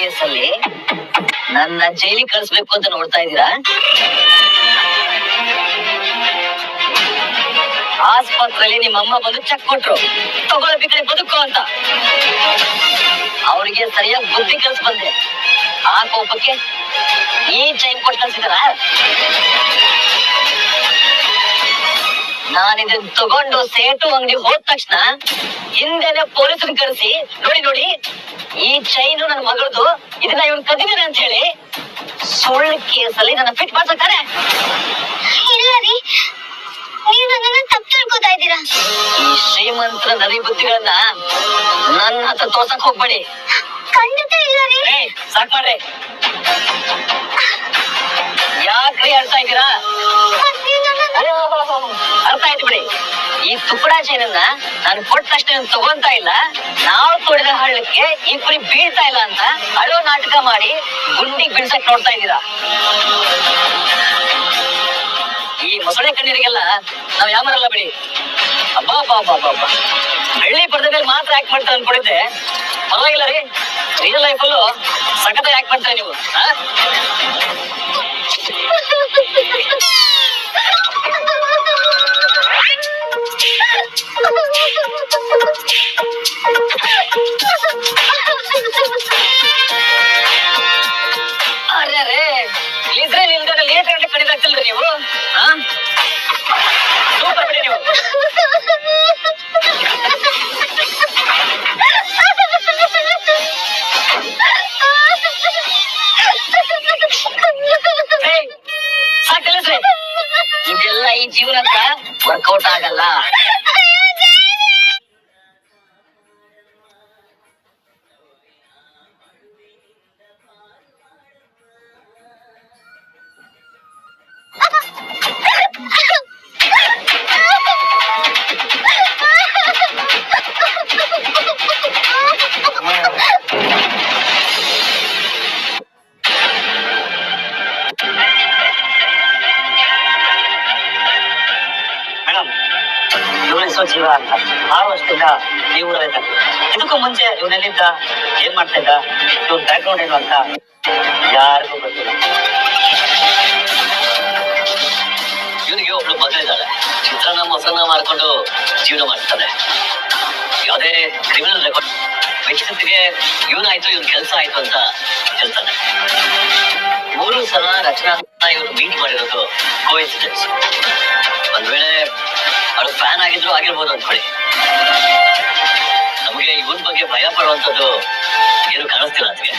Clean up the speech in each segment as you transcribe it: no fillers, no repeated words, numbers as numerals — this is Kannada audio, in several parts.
ಕೇಸಲ್ಲಿ ನನ್ನ ಜೈಲಿಗೆ ಕಳಿಸ್ಬೇಕು ಅಂತ ನೋಡ್ತಾ ಇದ್ದೀರಾ? ಆಸ್ಪತ್ರೆಯಲ್ಲಿ ನಿಮ್ಮಮ್ಮ ಬಂದು ಚೆಕ್ ಕೊಟ್ರು, ತಗೊಳ್ಬೇಕ್ರೆ ಬದುಕು ಅಂತ. ಅವ್ರಿಗೆ ಸರಿಯಾಗಿ ಬುದ್ಧಿ ಕಲ್ಸ್ ಬಂದೆ. ಆ ಕೋಪಕ್ಕೆ ಈ ಚೈನ್ ಕೊಟ್ಟು ಕಳ್ಸಿದಾರ. ನಾನಿದನ್ನ ತಗೊಂಡು ಸೇಟು ಅಂಗಡಿ ಹೋದ ತಕ್ಷಣ ಹಿಂದೆನೆ ಪೊಲೀಸರು ಕರೆಸಿ, ನೋಡಿ ನೋಡಿ ಈ ಚೈನು ನನ್ನ ಮಗಳದು, ಇದನ್ನ ಇವನ್ ಕದಿದಾನೆ ಅಂತ ಹೇಳಿ ಸುಳ್ಳು ಕೇಸಲ್ಲಿ ನನ್ನ ಫಿಟ್ ಮಾಡ್ತಾರೆ. ಇಲ್ಲ ರೀ, ನೀವು ನನ್ನನ್ನ ತಪ್ಪು ತಿಳ್ಕೊತಾ ಇದ್ದೀರಾ. ಈ ಶ್ರೀಮಂತರ ನರಿ ಬುದ್ಧಿಗಳನ್ನ ನನ್ನ ಹತ್ರ ತೋರ್ಸಕ್ ಹೋಗ್ಬೇಡಿ. ಖಂಡಿತ ಇಲ್ಲ ರೀ. ಸಾಕ್ ಮಾಡ್ರಿ. ಯಾಕ್ರಿ ಅಳ್ತಾ ಇದ್ದೀರಾ? ಅರ್ಥ ಆಯ್ತು ಬಿಡಿ. ಈ ತುಪ್ಪಡ ಚೈನನ್ನ ನಾನು ಕೊಟ್ಟ ತಕ್ಷಣ ತಗೊಂತಾ ಇಲ್ಲ, ನಾವು ತೊಡಿದ ಹಳ್ಳಕ್ಕೆ ಈ ಕುರಿ ಬೀಳ್ತಾ ಇಲ್ಲ ಅಂತ ಅಳೋ ನಾಟಕ ಮಾಡಿ ಗುಂಡಿಗೆ ಬೀಳ್ಸಕ್ ನೋಡ್ತಾ ಇದ್ದೀರಾ. ಈ ಮೊಸಳೆ ಕಣ್ಣೀರಿಗೆಲ್ಲ ನಾವ್ ಯಾಮರಲ್ಲ ಬಿಡಿ. ಅಬ್ಬಾ ಬಾ ಬಾ ಬಾ ಬಾ, ಬೆಳ್ಳಿ ಪಡೆದ ಮೇಲೆ ಮಾತ್ರ ಯಾಕೆ ಮಾಡ್ತಾರೆ ಅನ್ಕೊಂಡಿದ್ದೆ. ಪರವಾಗಿಲ್ಲ ರೀ, ರಿಯಲ್ ಲೈಫಲ್ಲೂ ಸಖತ್ ಯಾಕೆ ಮಾಡ್ತಾರೆ ನೀವು. ಅರೆ ಇದ್ರೆ ನಿಲ್ದಾರ ಲೇಟ್ ಗಂಟೆ ಕಡಿದಾಗ್ತಿಲ್ರಿ ನೀವು. ಸೂಪರ್ ಬಿಡಿ ನೀವು. ಸಾಕಲ್ಸ್ರಿ, ಇದೆಲ್ಲ ಈ ಜೀವನಕ್ಕ ವರ್ಕೌಟ್ ಆಗಲ್ಲ. ಜೀವ ಅಂತ 6 ವರ್ಷದಿಂದ ಈ ಊರಲ್ಲಿದ್ದ. ಇದಕ್ಕೂ ಮುಂಚೆ ಇವನೆಲ್ಲಿದ್ದ, ಏನ್ ಮಾಡ್ತಾ ಇದ್ದ, ಇವ್ರ ಬ್ಯಾಕ್ಗ್ರೌಂಡ್ ಏನು ಅಂತ ಯಾರಿಗೂ ಗೊತ್ತಿಲ್ಲ. ಇವನಿಗೆ ಒಬ್ಳು ಮಗಳಿದ್ದಾಳೆ. ಚಿತ್ರಾನ್ನ ಮೊಸರನ್ನ ಮಾಡ್ಕೊಂಡು ಜೀವನ ಮಾಡ್ತಾನೆ. ಯಾವುದೇ ಕ್ರಿಮಿನಲ್ ರೆಕಾರ್ಡ್ ವಿಚಿತ್ರತೆಗೆ ಇವನಾಯ್ತು, ಇವ್ನ ಕೆಲಸ ಆಯ್ತು ಅಂತ ಹೇಳ್ತಾನೆ. 3 ಸಲ ರಚನಾ ಇವ್ರು ಮೀಟ್ ಮಾಡಿರೋದು ಕೋಇನ್ಸಿಡೆನ್ಸ್. ಒಂದ್ ವೇಳೆ ಅವಳು ಫ್ಯಾನ್ ಆಗಿದ್ರು ಆಗಿರ್ಬೋದು ಅನ್ಕೊಳ್ಳಿ. ನಮಗೆ ಇವನ್ ಬಗ್ಗೆ ಭಯ ಪಡುವಂತದ್ದು ಏನು ಕಾಣಿಸ್ತಿಲ್ಲ ಅದಕ್ಕೆ.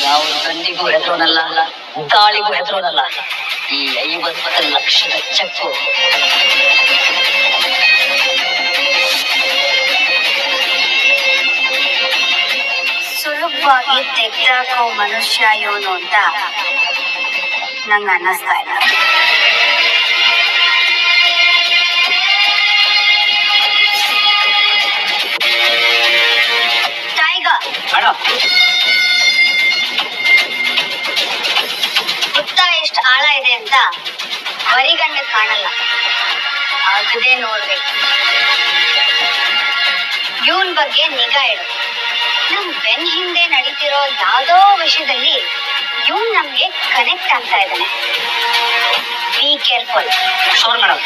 ಯಾವ ಗಂಡಿಗೂ ಹೆಸರೋನಲ್ಲ, ತಾಳಿಗೂ ಹೆಸರೋನಲ್ಲ. ಈ 50 ಲಕ್ಷದ ಚೆಕ್ಕು ಸುಲಭವಾಗಿ ತೆಗ್ದಾಕೋ ಮನುಷ್ಯ ಇವನು ಅಂತ ನಂಗೆ ಅನ್ನಿಸ್ತಾ ಇಲ್ಲ. ಟೈಗರ್ ಸುತ್ತ ಎಷ್ಟು ಆಳ ಇದೆ ಅಂತ ಬರಿಗಣ್ಣ ಕಾಣಲ್ಲ, ಆಗದೆ ನೋಡ್ಬೇಕು. ಇವನ್ ಬಗ್ಗೆ ನಿಗಾ ಇಡು. ನಮ್ ಬೆನ್ ಹಿಂದೆ ನಡೀತಿರೋ ಯಾವ್ದೋ ವಿಷಯದಲ್ಲಿ ಇವನ್ ನಮ್ಗೆ ಕನೆಕ್ಟ್ ಆಗ್ತಾ ಇದ್ದಾನೆ. Be careful. Sure madam.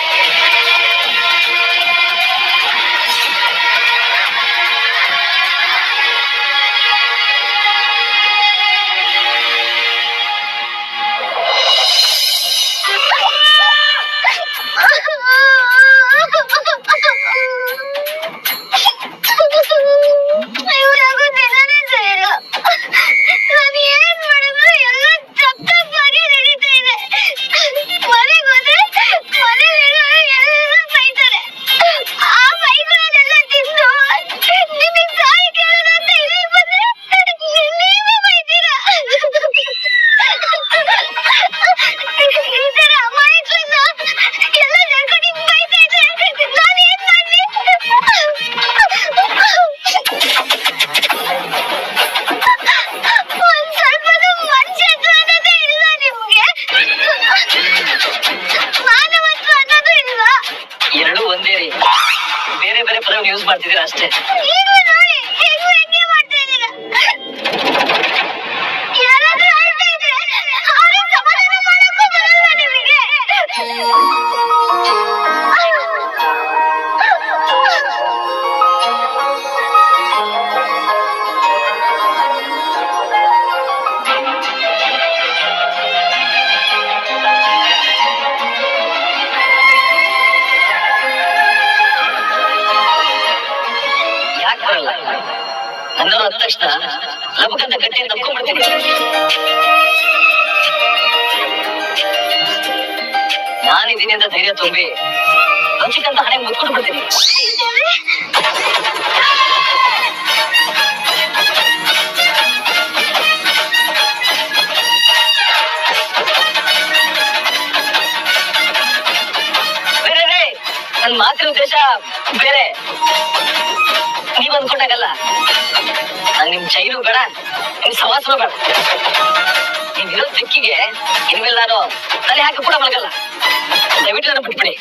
ನನ್ನವ್ರು ಅಂದ ತಕ್ಷಣ ಲಬಕಂತ ಗಟ್ಟಿ ತಪ್ಕೊಂಡ್ಬಿಡ್ತೀನಿ. ನಾನಿದ್ದೀನಿ ಅಂತ ಧೈರ್ಯ ತುಂಬಿ ರುಚಿಕಂತ ಹಣೆ ಮುತ್ಕೊಂಡು ಬಿಡ್ತೀನಿ. ನನ್ ಮಾತಿನ ಉದ್ದೇಶ ಬೇರೆ. ನೀವ್ ಅಂದ್ಕೊಂಡಾಗಲ್ಲ. ನಂಗೆ ನಿಮ್ ಚೈನು ಬೇಡ, ನಿಮ್ ಸವಾಸನೂ ಬೇಡ. ನೀವ್ ಇರೋ ದಿಕ್ಕಿಗೆ ಇನ್ಮೇಲೆ ನಾನು ತಲೆ ಹಾಕಿ ಕೂಡ ಮಲಗಲ್ಲ. ದಯವಿಟ್ಟು ನಾನು ಬಿಟ್ಬಿಡಿ.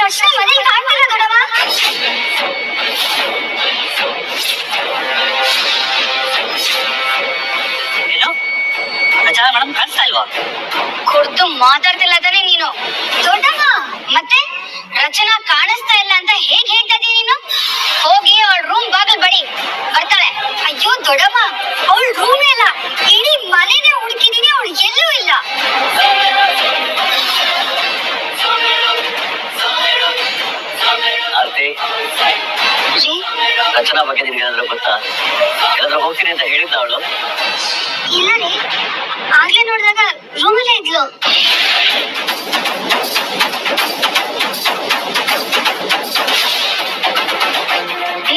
ರಚನಾ ಮನೇಲಿ ಕಾಣ್ತಿಲ್ಲ ದೊಡವ. ಏನು ರಚನಾ ಮೇಡಮ್ ಕಾಣಿಸ್ತಾ ಇಲ್ವಾ? ಕುಡ್ದು ಮಾತಾಡ್ತಿಲ್ಲ ತಾನೆ ನೀನು ದೊಡ್ಡವ. ಮತ್ತೆ ರಚನಾ ಕಾಣಿಸ್ತಾ ಇಲ್ಲ ಅಂತ ಹೇಗ್ ಹೇಳ್ತಾ ಇದೀಯ ನೀನು? ಹೋಗಿ ಅವಳ ರೂಮ್ ಬಾಗಿಲು ಬಡಿ, ಬರ್ತಾಳೆ. ಅಯ್ಯೋ ದೊಡ್ಡವ, ಅವಳ ರೂಮೇ ಇಲ್ಲ, ಇಡೀ ಮನೆನೇ ಹುಡುಕಿದೀನಿ, ಅವಳು ಎಲ್ಲೂ ಇಲ್ಲ. ಆರ್ತಿ, ರಚನಾ ಬಗ್ಗೆ ನಿನ್ಗೇನಾದ್ರೂ ಗೊತ್ತಾ? ಏನಾದ್ರೂ ಹೋಗ್ತೀನಿ ಅಂತ ಹೇಳಿದ್ದ ಅವಳು? ಇಲ್ಲ ರೀ, ಆಗ್ಲೇ ನೋಡಿದಾಗ ರೂಮಲ್ಲೇ ಇದ್ಲು.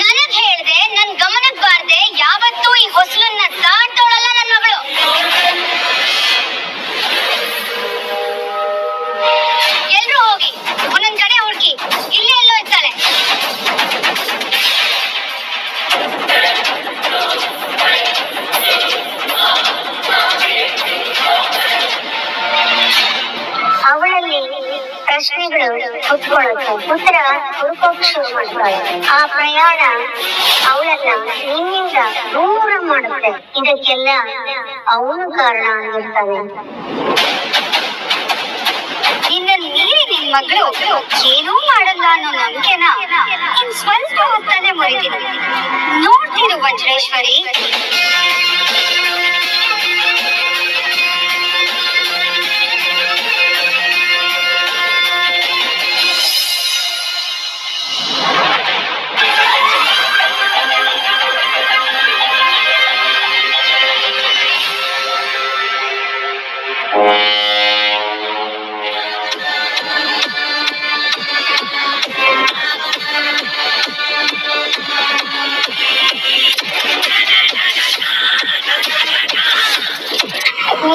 ನನಗ್ ಹೇಳ್ದೆ, ನನ್ ಗಮನಕ್ ಬಾರ್ದೆ, ಯಾವತ್ತೂ ಈ ಹೊಸಲನ್ನ ದಾಟೋಳಲ್ಲ ನನ್ನ ಮಗಳು. ಎಲ್ರೂ ಹೋಗಿ ಒಂದೊಂದ್ ಕಡೆ ಹುಡುಕಿ, ಇಲ್ಲೇ ಎಲ್ಲೋ ಇರ್ತಾಳೆ. ಅವಳಲ್ಲಿ ಪ್ರಶ್ನೆಗಳು ಹುಟ್ಕೊಳ್ಳುತ್ತೆ, ಉತ್ತರ ಹುಡುಕೋಕ್ ಶುರು ಮಾಡ್ತಾಳೆ. ಆ ಪ್ರಯಾಣ ಅವಳನ್ನ ನಿನ್ನಿಂದ ದೂರ ಮಾಡುತ್ತೆ. ಇದಕ್ಕೆಲ್ಲ ಅವನು ಕಾರಣ ಆಗಿರ್ತಾನೆ. ನಿನ್ನ ನೀರಿ ನಿನ್ ಮಗಳು ಏನೂ ಮಾಡಲ್ಲ ಅನ್ನೋ ನಂಬಿಕೆನ ಇನ್ ಸ್ವಲ್ಪ ಹೊತ್ತಲ್ಲೇ ಮುರಿತೀನಿ. ನೋಡ್ತಿರು ವಜ್ರೇಶ್ವರಿ.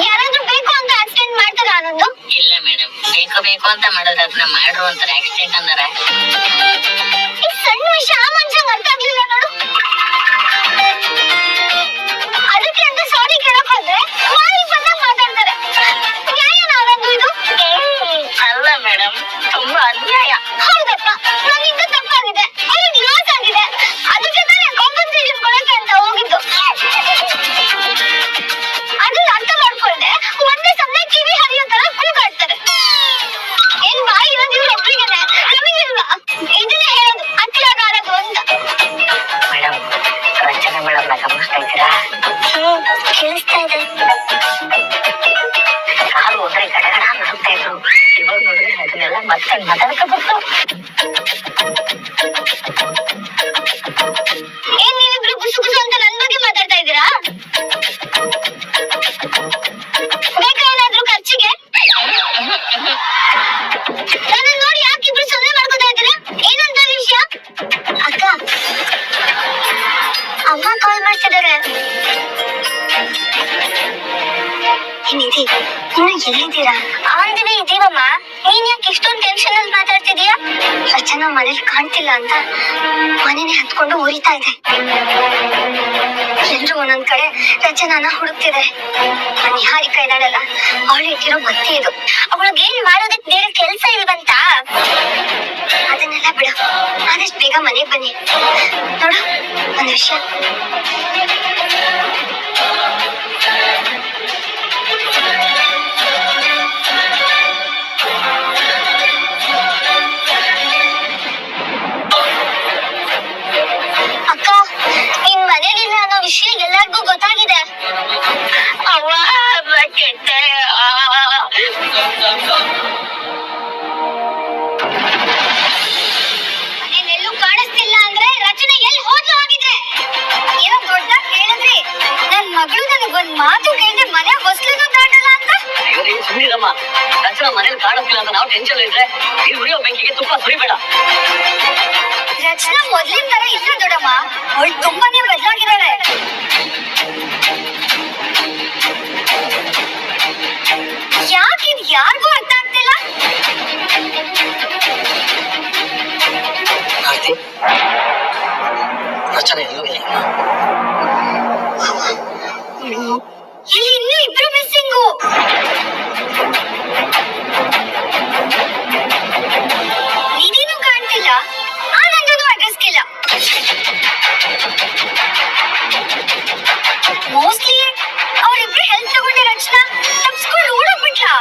ಯಾರಾದ್ರೂ ಬೇಕು ಅಂತ ಆಕ್ಸಿಡೆಂಟ್ ಮಾಡ್ತಾರ ಅನ್ನೋದು? ಇಲ್ಲ ಮೇಡಮ್, ಬೇಕು ಅಂತ ಮಾಡೋದು ಅದನ್ನ ಮಾಡ್ರು ಅಂತಾರೆ. ಆಕ್ಸಿಡೆಂಟ್ ಅಂದಾರ. ಈ ಸಣ್ಣ ವಿಷಯ ಆ ಮನುಷ್ಯಂಗ್ ಅರ್ಥ ಆಗ್ಲಿಲ್ಲ ನೋಡು. ಅದಕ್ಕೆ ಅಂತ ಸಾರಿ ಕೇಳಕ್ ಹೋದ್ರೆ ಮಾಡಿ ಬಂದಾಗ ಮಾತಾಡ್ತಾರೆ. ನ್ಯಾಯನ ಅನ್ನೋದು ಇದು? ಅಲ್ಲ ಮೇಡಮ್, ತುಂಬಾ ಅನ್ಯಾಯ. ಹೌದಪ್ಪ, ನನ್ನಿಂದ ತಪ್ಪಾಗಿದೆ, ಅವ್ರಿಗೆ ಲಾಸ್ ಆಗಿದೆ. ಅದಕ್ಕೆ ತಾನೇ ಕಾಂಪನ್ಸೇಷನ್ ಕೊಡಕ್ಕೆ ಅಂತ ಹೋಗಿದ್ದು. ಅದನ್ನ ಅರ್ಥ ಮಾಡ್ಕೊಳ್ದೆ ಒಂದೇ ಸಮಯ ಕಿವಿ ಹರಿಯೋ ತರ ಕೂಗಾಡ್ತಾರೆ. ಏನ್ ಬಾಯಿ ಇರೋದು ಇವ್ರೊಬ್ರಿಗೇನೆ, ನಮಗಿಲ್ವಾ? ಇದನ್ನೇ ಹೇಳೋದು ಅತ್ಯಾಗಾರದು ಅಂತ. ಮೇಡಮ್, ರಚನಾ ಮೇಡಮ್ ನ ಗಮನಿಸ್ತಾ ಇದ್ದೀರಾ? ಕೇಳಿಸ್ತಾ ಇದೆ. ಕಾಲು ಹೋದ್ರೆ ಗಡಗಡ ನಡುತ್ತಾ ಇದ್ರು. ಇವಾಗ ನೋಡಿದ್ರೆ ಅದನ್ನೆಲ್ಲ ಮತ್ತೆ ಮಾತಾಡ್ಕೋಬಹುದು. ಏನ್ ನೀವಿಬ್ರು ಗುಸು ಗುಸು ಅಂತ ನನ್ ಬಗ್ಗೆ ಮಾತಾಡ್ತಾ ಇದ್ದೀರಾ? ಬೇಕಾ ಏನಾದ್ರೂ ಖರ್ಚಿಗೆ? ನನ್ನ ನೋಡಿ ಯಾಕಿಬ್ರು ಸೊನ್ನೆ ಮಾಡ್ಕೋತಾ ಇದ್ದೀರಾ? ಏನಂತ ವಿಷಯ? ಅಕ್ಕ, ಅಮ್ಮ ಕಾಲ್ ಮಾಡ್ತಿದ್ದಾರೆ. ನಿಧಿ, ಇನ್ನು ಎಲ್ಲಿದ್ದೀರಾ? ಆಂದಿವೆ ಇದೀವಮ್ಮ. ನೀನ್ ಯಾಕೆ ಇಷ್ಟೊಂದು ಟೆನ್ಷನ್ ಅಲ್ಲಿ ಮಾತಾಡ್ತಿದೀಯಾ? ರಚನಾ ಮನೇಲಿ ಕಾಣ್ತಿಲ್ಲ ಅಂತ ಮನೇನೆ ಹತ್ಕೊಂಡು ಉರಿತಾ ಇದೆ. ಎಲ್ರು ಒಂದೊಂದ್ ಕಡೆ ರಚನಾನ ಹುಡುಕ್ತಿದ್ದಾರೆ. ನಿಹಾರಿಕಾ ಇದ್ದಾಳಲ್ಲ, ಅವಳು ಇಟ್ಟಿರೋ ಬತ್ತಿ ಇದು. ಅವಳಿಗೇನ್ ಮಾಡೋದಕ್ಕೆ ಬೇರೆ ಕೆಲ್ಸ ಇಲ್ವಂತ. ಅದನ್ನೆಲ್ಲ ಬಿಡು, ಆದಷ್ಟು ಬೇಗ ಮನೆಗ್ ಬನ್ನಿ. ನೋಡು ಒಂದ್ ವಿಷಯ, ಒಂದ್ ಮಾತು ಕೇಳಿದ್ರೆ ಮನೆ ಹೊಸ್ಲನ್ನು ದಾಟಲ್ಲ ಅಂತ. ಅಯ್ಯೋ ನೀವು ಸುಮ್ಮನಿರಮ್ಮ. ರಚನಾ ಮನೇಲಿ ಕಾಣಿಸ್ತಿಲ್ಲ ಅಂತ ನಾವು ಟೆನ್ಷನ್ ಇದ್ರೆ ನೀನು ಉರಿಯೋ ಬೆಂಕಿಗೆ ತುಪ್ಪ ಸುರಿಬೇಡ. ರಚನಾ ಮೊದ್ಲಿನ ತರ ಇಲ್ಲ ದೊಡ್ಡಮ್ಮ, ಅವಳು ತುಂಬಾನೇ ಬದಲಾಗಿದ್ದಾಳೆ. ಯಾಕಿದ್ ಯಾರಿಗೂ ಅರ್ಥ ಆಗ್ತಿಲ್ಲ. ಆರ್ತಿ, ರಚನಾ ಎಲ್ಲೂ ಇಲ್ಲ. ಇಲ್ಲಿ ಇನ್ನೂ ಇಬ್ರು ಮಿಸ್ಸಿಂಗು. ನಿಧಿನೂ ಕಾಣ್ತಿಲ್ಲ, ಆನಂದನೂ ಅಡ್ರೆಸ್ಗಿಲ್ಲ. ಮೋಸ್ಟ್ಲಿ ಅವರಿಬ್ರು ಹೆಲ್ಪ್ ತಗೊಂಡೆ ರಚನಾ ತಪ್ಸ್ಕೊಂಡು ಓಡೋಗ್ಬಿಟ್ಲಾ.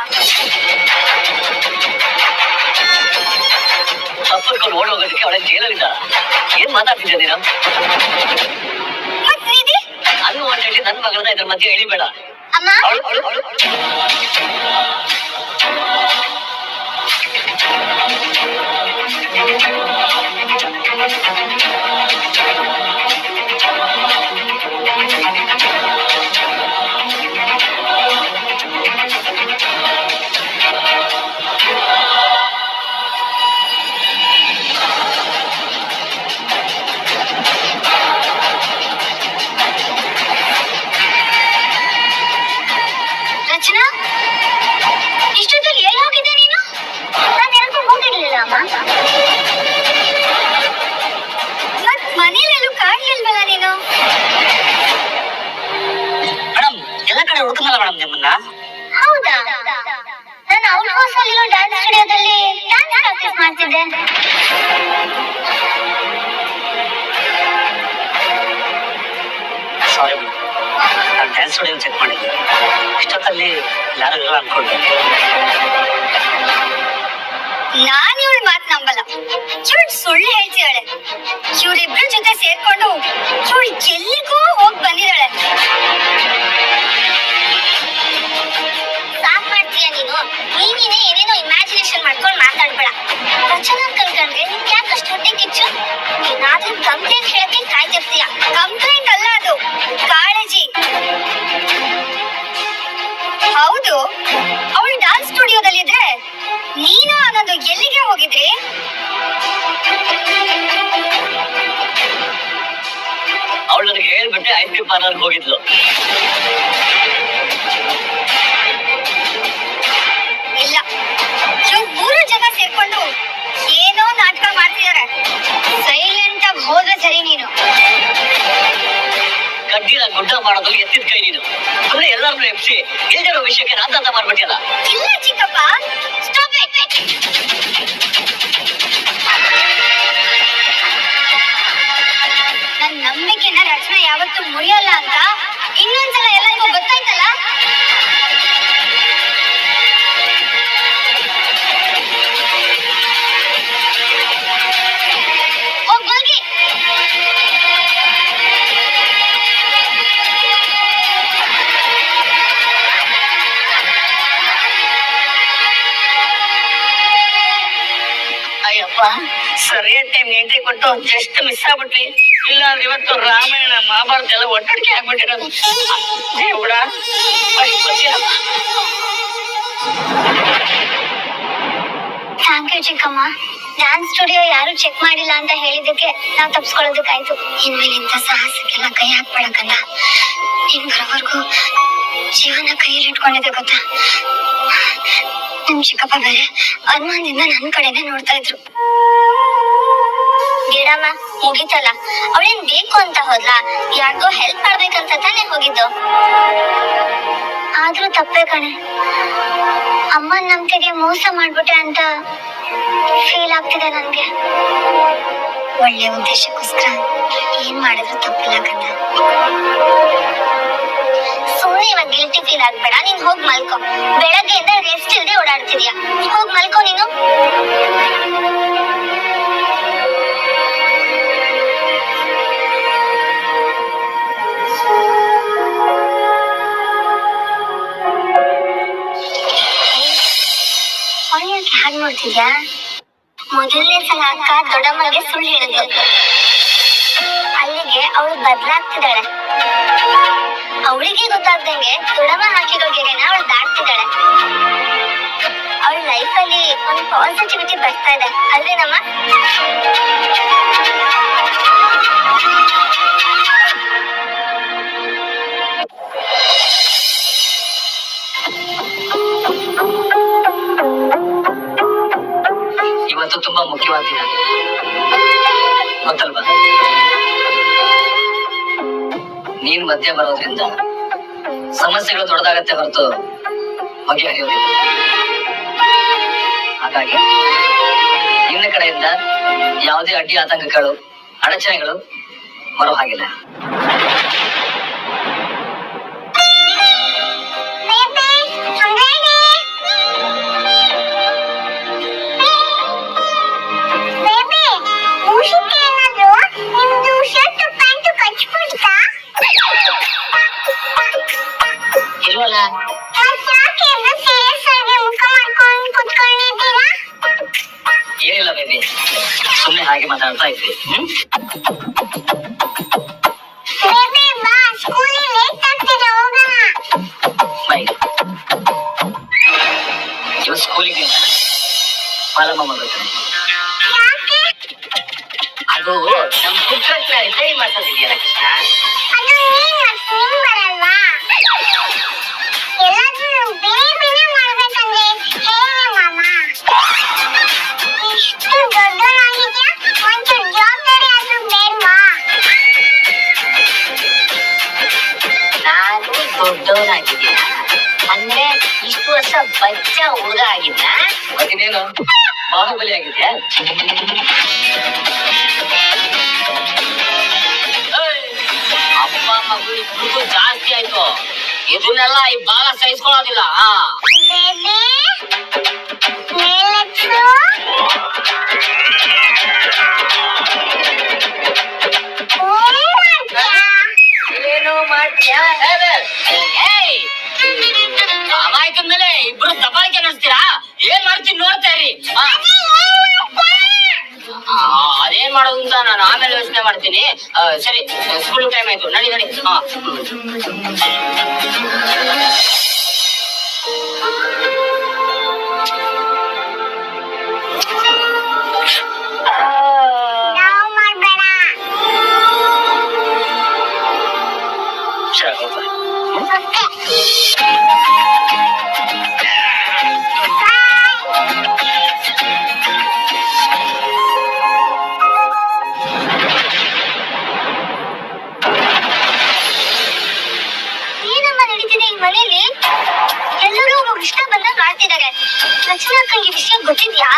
ತಪ್ಪಿಸ್ಕೊಂಡು ಓಡೋಗೋದಕ್ಕೆ ಅವಳ ಜೈಲಲ್ಲಿದ್ದಾಳ. ಏನ್ ಮಾತಾಡ್ತಿದ್ದೆ ನೀನು? ಮತ್ ನಿಧಿ ನಾನು ಅಂತೇಳಿ ನನ್ನ ಮಗಳನ್ನ ಇದ್ರ ಮಧ್ಯೆ ಎಳಿಬೇಡ. ಅಮ್ಮ, ಅವಳು ರಚನಾ, ಇಷ್ಟೊತ್ತಲ್ಲಿ ಎಲ್ಲಿ ಹೋಗಿದ್ದೆ ನೀನು? ನಾನು ಎಲ್ಗೂ ಹೋಗಿರ್ಲಿಲ್ಲ ಅಮ್ಮ. ಮತ್ ಮನೇಲೆಲ್ಲೂ ಕಾಣ್ಲಿಲ್ವಲ್ಲ ನೀನು? ಮೇಡಮ್ ಎಲ್ಲ ಕಡೆ ಹುಡುಕನಲ್ಲ ಮೇಡಮ್ ನಿಮ್ಮನ್ನ. ಹೌದಾ? ನಾನು ಔಟ್ ಹೌಸ್ ಅಲ್ಲಿರೋ ಡ್ಯಾನ್ಸ್ ಸ್ಟುಡಿಯೋದಲ್ಲಿ ಡ್ಯಾನ್ಸ್ ಪ್ರಾಕ್ಟೀಸ್ ಮಾಡ್ತಿದ್ದೆ. ಸಾರಿ ಮೇಡಮ್, ನಾನು ಡ್ಯಾನ್ಸ್ ಸ್ಟುಡಿಯೋ ಚೆಕ್ ಮಾಡಿದ್ದೆ. ಇಷ್ಟೊತ್ತಲ್ಲಿ ಯಾರು ಇರಲ್ಲ ಅನ್ಕೊಂಡೆ. ನಾನ್ ಇವಳ ಮಾತ್ ನಂಬಲ್ಲ. ಇವಳು ಸುಳ್ಳು ಹೇಳ್ತಿದ್ದಾಳೆ. ಇವ್ರಿಬ್ರು ಜೊತೆ ಸೇರ್ಕೊಂಡು ಇವಳು ಎಲ್ಲಿಗೂ ಹೋಗ್ ಬಂದಿದ್ದಾಳೆ. ಸಾಕ್ ಮಾಡ್ತೀಯ ನೀನು? ನೀನೇ ಏನೇನೋ ಇಮ್ಯಾಜಿನೇಷನ್ ಮಾಡ್ಕೊಂಡು ಮಾತಾಡ್ಬೇಡ. ರಚನಾ ಕಲ್ಕಂಡ್ರೆ ನಿನ್ಗೆ ಯಾಕಷ್ಟು ಹೊಟ್ಟೆ ಕಿಚ್ಚು? ಏನಾದ್ರೂ ಕಂಪ್ಲೇಂಟ್ ಹೇಳಕ್ಕೆ ಕಾಯ್ತಿರ್ತೀಯ. ಕಂಪ್ಲೇಂಟ್ ಅಲ್ಲ ಅದು, ಕಾಳಜಿ. ಹೌದು, ಅವಳು ಡ್ಯಾನ್ಸ್ ಸ್ಟುಡಿಯೋದಲ್ಲಿದ್ರೆ ನೀನು ಆನಂದ್ ಎಲ್ಲಿಗೆ ಹೋಗಿದ್ರಿ? ಅವಳು ನನಗೆ ಹೇಳ್ಬಿಟ್ಟೆ ಐಸ್ ಕ್ರೀಮ್ ಪಾರ್ಲರ್ಗೆ ಹೋಗಿದ್ಲು. ಇಲ್ಲ, ಇವ್ರು 3 ಜನ ಸೇರ್ಕೊಂಡು ಏನೋ ನಾಟಕ ಮಾಡ್ತಿದಾರೆ. ಸೈಲೆಂಟ್ ಆಗಿ ಹೋದ್ರೆ ಸರಿ ನೀನು. ಕಡ್ಡಿನ ಗುಡ್ಡ ಮಾಡೋದ್ರಲ್ಲಿ ಎತ್ತಿದ ಕೈ ನೀನು. ಅಂದ್ರೆ ಎಲ್ಲಾರನ್ನೂ ಎಪ್ಸಿ ಇಲ್ದಿರೋ ವಿಷಯಕ್ಕೆ ರಾದ್ಧಾಂತ ಮಾಡ್ಬಿಟ್ಟಿಯಲ್ಲ. ಇಲ್ಲ ಚಿಕ್ಕಪ್ಪ, ಸ್ಟಾಪ್ ಇಟ್. ನನ್ನ ನಂಬಿಕೆನ ರಚನಾ ಯಾವತ್ತೂ ಮುರಿಯಲ್ಲ ಅಂತ ಇನ್ನೊಂದ್ಸಲ ಎಲ್ಲರಿಗೂ ಗೊತ್ತಾಯ್ತಲ್ಲ. ಹೋಗಿ ಅಯ್ಯಪ್ಪ, ಸರಿಯಾದ ಟೈಮ್ ಎಂಟ್ರಿ ಕೊಟ್ಟು ಜಸ್ಟ್ ಮಿಸ್ ಆಗ್ಬಿಟ್ವಿ. ಇಲ್ಲ ಅಂದ್ರೆ ಇವತ್ತು ರಾಮಾಯಣ ಮಹಾಭಾರತ ಎಲ್ಲ ಒಟ್ಟೊಟ್ಟಿಗೆ ಆಗ್ಬಿಟ್ಟಿರೋದು. ದೇವ್ಡ, ಅಷ್ಟು ಗೊತ್ತಿಲ್ಲಪ್ಪ. ಥ್ಯಾಂಕ್ ಯು ಚಿಕ್ಕಮ್ಮ. ಡ್ಯಾನ್ಸ್ ಸ್ಟುಡಿಯೋ ಯಾರು ಚೆಕ್ ಮಾಡಿಲ್ಲ ಅಂತ ಹೇಳಿದಕ್ಕೆ ನಾವು ತಪ್ಪಿಸ್ಕೊಳ್ಳೋದಕ್ಕಾಯ್ತು. ಇನ್ಮೇಲೆ ಇಂಥ ಸಾಹಸಕ್ಕೆಲ್ಲ ಕೈ ಹಾಕ್ಬೇಡಕ್ಕಂದ. ನೀನ್ ಬರೋವರೆಗೂ ಜೀವನ ಕೈಯಲ್ಲಿ ಇಟ್ಕೊಂಡಿದ್ದೆ ಗೊತ್ತಾ? ನಿಮ್ ಚಿಕ್ಕಪ್ಪ ಬೇರೆ ಅನುಮಾನದಿಂದ ನನ್ನ ಕಡೆನೆ ನೋಡ್ತಾ ಇದ್ರು. ಗಿಡಮ್ಮ ಮುಗಿತಲ್ಲ, ಅವಳೇನ್ ಬೇಕು ಅಂತ ಹೋದ್ಲಾ? ಯಾರಿಗೋ ಹೆಲ್ಪ್ ಮಾಡ್ಬೇಕಂತ ತಾನೇ ಹೋಗಿದ್ದು. ಆದ್ರೂ ತಪ್ಪೇ ಕಣೆ. ಅಮ್ಮನ್ ನಂಬಿಕೆಗೆ ಮೋಸ ಮಾಡ್ಬಿಟ್ಟೆ ಅಂತ ಫೀಲ್ ಆಗ್ತಿದೆ ನನ್ಗೆ. ಒಳ್ಳೆ ಉದ್ದೇಶಕ್ಕೋಸ್ಕರ ಏನ್ ಮಾಡಿದ್ರು ತಪ್ಪಿಲ್ಲ ಕಣ್ಣ. ಸುಮ್ಮನೆ ಇವಾಗ ಗಿಲ್ಟಿ ಫೀಲ್ ಆಗ್ಬೇಡ. ನೀನ್ ಹೋಗ್ ಮಲ್ಕೋ. ಬೆಳಗ್ಗೆಯಿಂದ ರೆಸ್ಟ್ ಇಲ್ಲದೆ ಓಡಾಡ್ತಿದ್ಯಾ. ಹೋಗ್ ಮಲ್ಕೋ ನೀನು. ಅವಳಿಗೆ ಹಾಗೆ ನೋಡ್ತಿದ್ಯಾ? ಮೊದಲನೇ ಸಲ ಅಕ್ಕ ದೊಡ್ಡಮ್ಮಗೆ ಸುಳ್ಳು ಹೇಳಿದ್ಲು. ಅಲ್ಲಿಗೆ ಅವಳು ಬದಲಾಗ್ತಿದ್ದಾಳೆ. ಅವಳಿಗೆ ಗೊತ್ತಾಗ್ದೆ ಹೇಳ್ದಂಗೆ ದೊಡ್ಡಮ್ಮ ಹಾಕಿರೋ ಗೆರೆನ ಅವಳು ದಾಟ್ತಿದ್ದಾಳೆ. ಅವಳ ಲೈಫಲ್ಲಿ ಒಂದು ಪಾಸಿಟಿವಿಟಿ ಬರ್ತಾ ಇದೆ ಅಲ್ವೇನಮ್ಮ? ಇವತ್ತು ತುಂಬಾ ಮುಖ್ಯವಾದ ದಿನ ಗೊತ್ತಲ್ವಾ? ನೀನ್ ಮಧ್ಯ ಬರೋದ್ರಿಂದ ಸಮಸ್ಯೆಗಳು ದೊಡ್ಡದಾಗತ್ತೆ ಹೊರತು ಬಗೆಹರಿಯೋದಿಲ್ಲ. ಹಾಗಾಗಿ ನಿನ್ನ ಕಡೆಯಿಂದ ಯಾವುದೇ ಅಡ್ಡಿ ಆತಂಕಗಳು ಅಡಚಣೆಗಳು ಬರೋ ಹಾಗಿಲ್ಲ. ಇಲ್ವಲ್ಲ, ಏನಿಲ್ಲ ಬೇಬಿ, ಸುಮ್ಮನೆ ಹಾಗೆ ಮಾತಾಡ್ತಾ ಇದ್ವಿ. ಇವ ಸ್ಕೂಲಿಗೆ ಪಾಲಮ್ಮ ಮಾಡ್ಬೇಕಂತ ಅದು ನಮ್ ಪುತ್ರಕ್ಕೆ ಟ್ರೈ ಮಾಡ್ತಿದ್ಯಲ್ಲ ಕೃಷ್ಣ. ನಾನು ದೊಡ್ಡವನಾಗಿದ್ದೀನ ಅಂದ್ರೆ ಇಷ್ಟು ವರ್ಷ ಬಚ್ಚ ಹುಡುಗ ಆಗಿದ್ದ, ಮತ್ತಿನೇನು ಬಾಹುಬಲಿ ಆಗಿದ್ಯಾ? ಅಪ್ಪ ಮಗು ಇಬ್ಬರಿಗೂ ಜಾಸ್ತಿ ಆಯ್ತು. ಇದನ್ನೆಲ್ಲ ಈ ಭಾಗ ಸಹಿಸ್ಕೊಳ್ಳೋದಿಲ್ಲ. ಏನು ಮಾಡ್ತೀಯಾ? ಅವಾಯ್ಕಂದ್ಮೇಲೆ ಇಬ್ರು ದಬಾಳಿಕೆ ನಡೆಸ್ತೀರಾ? ಏನ್ ಮಾಡ್ತೀನಿ ನೋಡ್ತಾ ಇರಿ. ಅದೇನ್ ಮಾಡೋದು ಅಂತ ನಾನು ಆಮೇಲೆ ಯೋಚನೆ ಮಾಡ್ತೀನಿ. ಸರಿ, ಸ್ಕೂಲ್ ಟೈಮ್ ಆಯ್ತು, ನಡಿ ನಡಿ. ಮನೇಲಿ ಎಲ್ಲರೂ ಇಷ್ಟ ಬಂದಾಗ ಆಡ್ತಿದ್ದಾರೆ. ರಚನಾ ಅಕ್ಕಂಗೆ ವಿಷಯ ಗೊತ್ತಿದ್ಯಾ?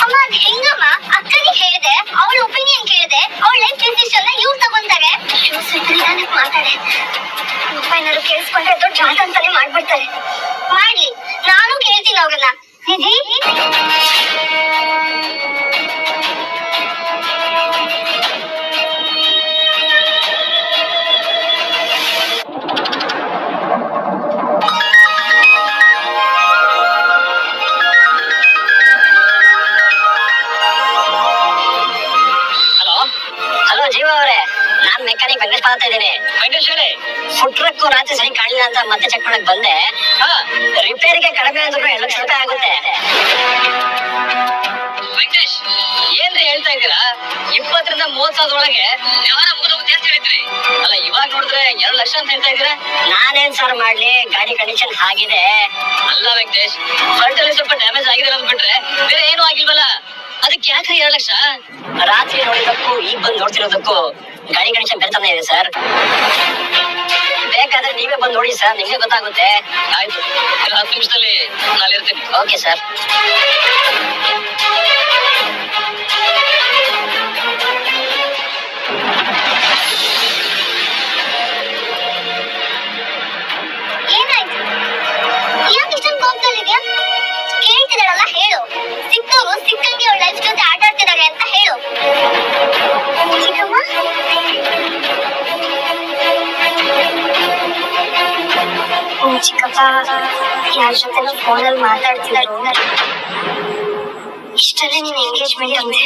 ಅಮ್ಮ ಅದ್ ಹೆಂಗಮ್ಮ? ಅಕ್ಕನಿಗೆ ಹೇಳಿದೆ, ಅವಳ ಒಪಿನಿಯನ್ ಕೇಳಿದೆ, ಅವಳ ಲೈಫ್ ಡಿಸಿಷನ್ ಇವ್ರು ತಗೊಂತಾರೆ. ನಿಧಾನಕ್ಕೆ ಮಾತಾಡೆ. ಅಪ್ಪ ಏನಾದ್ರು ಕೇಳಿಸ್ಕೊಂಡ್ರೆ ದೊಡ್ಡ ಜಾತ ಅಂತಾನೆ ಮಾಡ್ಬಿಡ್ತಾರೆ. ಮಾಡ್ಲಿ, ನಾನು ಕೇಳ್ತೀನಿ ಅವ್ರನ್ನ. ನಿಧಿ, ಜೀವ ಅವರೇ, ನಾನ್ ಮೆಕ್ಯಾನಿಕ್ ವೆಂಕಟೇಶ್ ಮಾತಾಡ್ತಾ ಇದ್ದೀನಿ. ವೆಂಕಟೇಶ್ ಹೇಳಿ. ಫುಡ್ ಟ್ರಕ್ ರಾತ್ರಿ ಸರಿ ಕಾಣಿಲ್ಲ ಅಂತ ಮತ್ತೆ ಚೆಕ್ ಮಾಡಕ್ ಬಂದೆ. ರಿಪೇರಿಗೆ ಕಡಿಮೆ ಅಂದ್ರೂ 2 ಲಕ್ಷ ರೂಪಾಯಿ ಆಗುತ್ತೆ. ವೆಂಕಟೇಶ್, ಏನ್ರಿ ಹೇಳ್ತಾ ಇದ್ದೀರಾ? 20 ರಿಂದ 30 ಸಾವಿರದೊಳಗೆ ವ್ಯವಹಾರ ಮುಗಿದೋಗುತ್ತೆ ಅಂತ ಹೇಳಿದ್ರಿ. ಅಲ್ಲ, ಇವಾಗ ನೋಡಿದ್ರೆ 2 ಲಕ್ಷ ಅಂತ ಹೇಳ್ತಾ ಇದ್ದೀರಾ? ನಾನೇನ್ ಸರ್ ಮಾಡ್ಲಿ, ಗಾಡಿ ಕಂಡೀಷನ್ ಆಗಿದೆ. ಅಲ್ಲ ವೆಂಕಟೇಶ್, ಫ್ರಂಟ್ ಅಲ್ಲಿ ಸ್ವಲ್ಪ ಡ್ಯಾಮೇಜ್ ಆಗಿದೆ ಅಂದ್ಬಿಟ್ರೆ ಬೇರೆ ಏನು ಆಗಿಲ್ವಲ್ಲ, ಅದಕ್ಕೆ ಯಾಕ್ರಿ 2 ಲಕ್ಷ? ರಾತ್ರಿ ನೋಡಿದಕ್ಕೂ ಈಗ ಬಂದು ನೋಡ್ತಿರೋದಕ್ಕೂ ಗಾಡಿ ಕಂಡೀಷನ್ ಬೇರೆ ಇದೆ ಸರ್. ಬೇಕಾದ್ರೆ ನೀವೇ ಬಂದು ನೋಡಿ ಸರ್, ನಿಮ್ಗೆ ಗೊತ್ತಾಗುತ್ತೆ. ಆಯ್ತು, 10 ನಿಮಿಷದಲ್ಲಿ ನಾನು ಇರ್ತೀನಿ. Okay sir. ಏನಾಯ್ತು? ಯಾಕೆ ಇಷ್ಟೊಂದು ಕೋಪದಲ್ಲಿದ್ಯಾ? ಕೇಳ್ತಿದಾಳಲ್ಲ, ಹೇಳು. ಸಿಕ್ಕವರು ಸಿಕ್ಕಂಗೆ ಅವಳ ಲೈಫ್ ಜೊತೆ ಆಟ ಆಡ್ತಿದ್ದಾರೆ ಅಂತ ಹೇಳು. ಚಿಕ್ಕಮ್ಮ, ಚಿಕ್ಕಪ್ಪ ಯಾರ ಜೊತೆ ಫೋನಲ್ಲಿ ಮಾತಾಡ್ತಿದ್ರು. ಇಷ್ಟಲ್ಲೇ ನೀನ್ ಎಂಗೇಜ್ಮೆಂಟ್ ಅಂದೆ.